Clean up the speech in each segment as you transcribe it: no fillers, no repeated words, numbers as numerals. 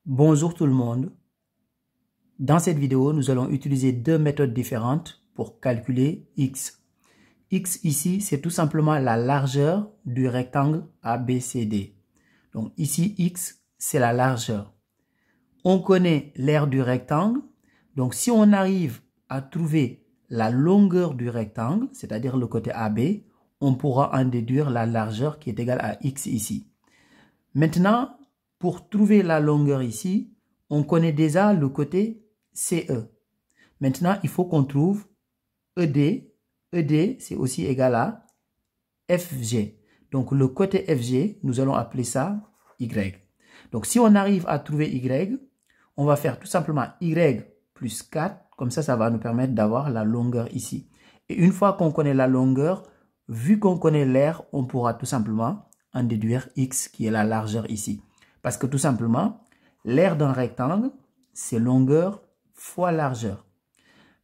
Bonjour tout le monde. Dans cette vidéo, nous allons utiliser deux méthodes différentes pour calculer x. X ici, c'est tout simplement la largeur du rectangle ABCD. Donc ici, x, c'est la largeur. On connaît l'aire du rectangle. Donc si on arrive à trouver la longueur du rectangle, c'est-à-dire le côté AB, on pourra en déduire la largeur qui est égale à x ici. Maintenant, pour trouver la longueur ici, on connaît déjà le côté CE. Maintenant, il faut qu'on trouve ED. ED, c'est aussi égal à FG. Donc, le côté FG, nous allons appeler ça Y. Donc, si on arrive à trouver Y, on va faire tout simplement Y plus 4. Comme ça va nous permettre d'avoir la longueur ici. Et une fois qu'on connaît la longueur, vu qu'on connaît l'aire, on pourra tout simplement en déduire X qui est la largeur ici. Parce que tout simplement, l'aire d'un rectangle, c'est longueur fois largeur.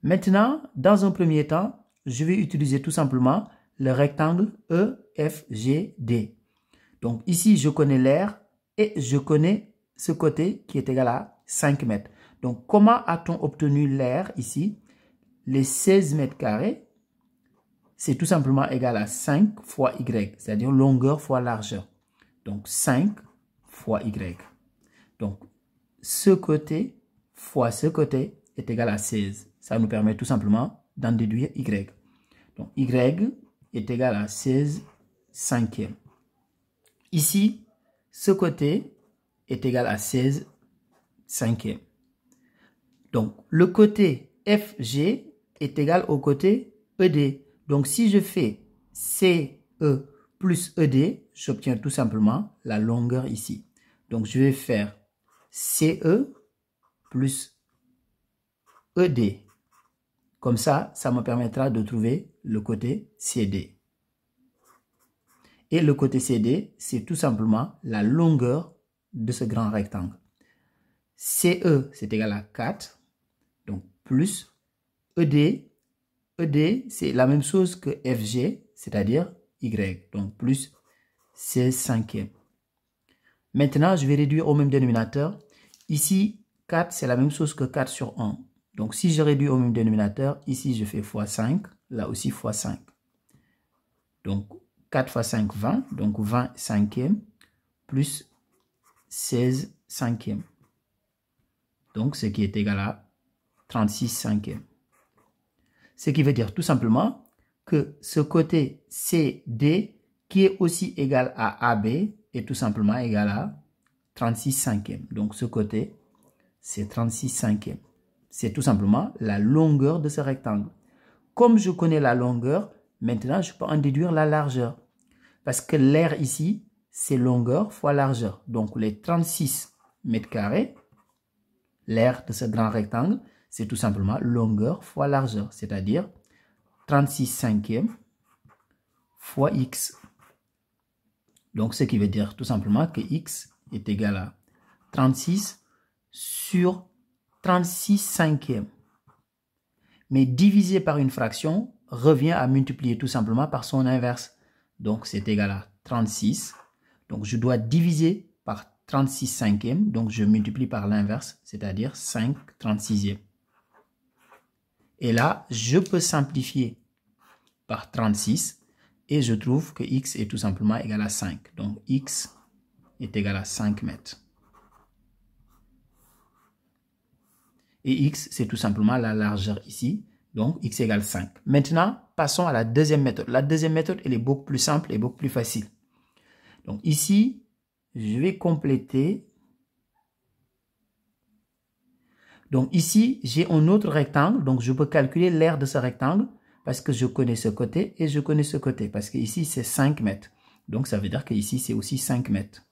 Maintenant, dans un premier temps, je vais utiliser tout simplement le rectangle EFGD. Donc ici, je connais l'aire et je connais ce côté qui est égal à 5 mètres. Donc comment a-t-on obtenu l'aire ici? Les 16 mètres carrés, c'est tout simplement égal à 5 fois Y, c'est-à-dire longueur fois largeur. Donc 5 fois Y. Donc ce côté fois ce côté est égal à 16. Ça nous permet tout simplement d'en déduire Y. Donc Y est égal à 16 cinquièmes. Ici, ce côté est égal à 16 cinquièmes. Donc le côté FG est égal au côté ED. Donc si je fais CE plus ED, j'obtiens tout simplement la longueur ici. Donc je vais faire CE plus ED. Comme ça me permettra de trouver le côté CD. Et le côté CD, c'est tout simplement la longueur de ce grand rectangle. CE, c'est égal à 4. Donc plus ED. ED, c'est la même chose que FG, c'est-à-dire Y. Donc plus 16 cinquièmes. Maintenant, je vais réduire au même dénominateur. Ici, 4, c'est la même chose que 4 sur 1. Donc, si je réduis au même dénominateur, ici, je fais fois 5. Là aussi, fois 5. Donc, 4 fois 5, 20. Donc, 20 cinquièmes plus 16 cinquièmes. Donc, ce qui est égal à 36 cinquièmes. Ce qui veut dire tout simplement que ce côté CD, qui est aussi égal à AB, est tout simplement égal à 36 cinquièmes. Donc, ce côté, c'est 36 cinquièmes. C'est tout simplement la longueur de ce rectangle. Comme je connais la longueur, maintenant, je peux en déduire la largeur. Parce que l'aire ici, c'est longueur fois largeur. Donc, les 36 mètres carrés, l'aire de ce grand rectangle, c'est tout simplement longueur fois largeur, c'est-à-dire 36 cinquièmes fois x. Donc, ce qui veut dire tout simplement que x est égal à 36 sur 36 cinquièmes. Mais divisé par une fraction revient à multiplier tout simplement par son inverse. Donc, c'est égal à 36. Donc, je dois diviser par 36 cinquièmes. Donc, je multiplie par l'inverse, c'est-à-dire 5 36e. Et là, je peux simplifier par 36 et je trouve que x est tout simplement égal à 5. Donc, x est égal à 5 mètres. Et x, c'est tout simplement la largeur ici. Donc, x égale 5. Maintenant, passons à la deuxième méthode. La deuxième méthode, elle est beaucoup plus simple et beaucoup plus facile. Donc, ici, je vais compléter. Donc, ici, j'ai un autre rectangle. Donc, je peux calculer l'aire de ce rectangle parce que je connais ce côté et je connais ce côté. Parce que ici, c'est 5 mètres. Donc, ça veut dire que ici, c'est aussi 5 mètres.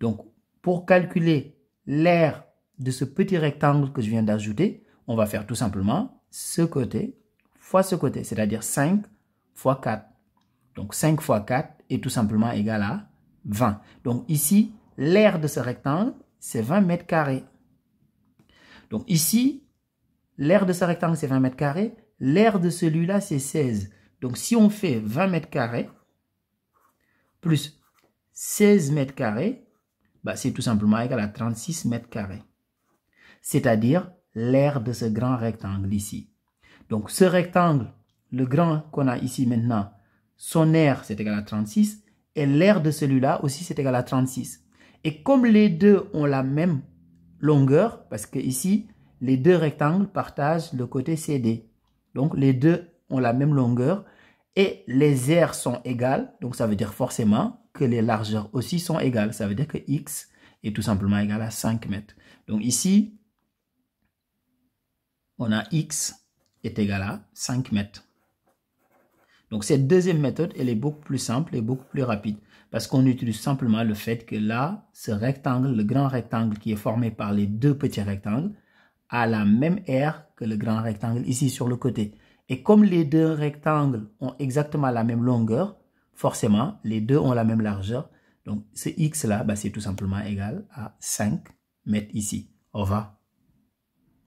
Donc, pour calculer l'aire de ce petit rectangle que je viens d'ajouter, on va faire tout simplement ce côté fois ce côté, c'est-à-dire 5 fois 4. Donc 5 fois 4 est tout simplement égal à 20. Donc ici, l'aire de ce rectangle, c'est 20 mètres carrés. Donc ici, l'aire de ce rectangle, c'est 20 mètres carrés. L'aire de celui-là, c'est 16. Donc si on fait 20 mètres carrés plus 16 mètres carrés, bah, c'est tout simplement égal à 36 mètres carrés. C'est-à-dire l'aire de ce grand rectangle ici. Donc ce rectangle, le grand qu'on a ici maintenant, son aire c'est égal à 36 et l'aire de celui-là aussi c'est égal à 36. Et comme les deux ont la même longueur, parce que ici les deux rectangles partagent le côté CD. Donc les deux ont la même longueur et les aires sont égales. Donc ça veut dire forcément que les largeurs aussi sont égales. Ça veut dire que X est tout simplement égal à 5 mètres. Donc ici, on a X est égal à 5 mètres. Donc cette deuxième méthode, elle est beaucoup plus simple et beaucoup plus rapide parce qu'on utilise simplement le fait que là, ce rectangle, le grand rectangle qui est formé par les deux petits rectangles, a la même aire que le grand rectangle ici sur le côté. Et comme les deux rectangles ont exactement la même longueur, forcément, les deux ont la même largeur. Donc ce X là, bah, c'est tout simplement égal à 5 mètres ici. Au revoir.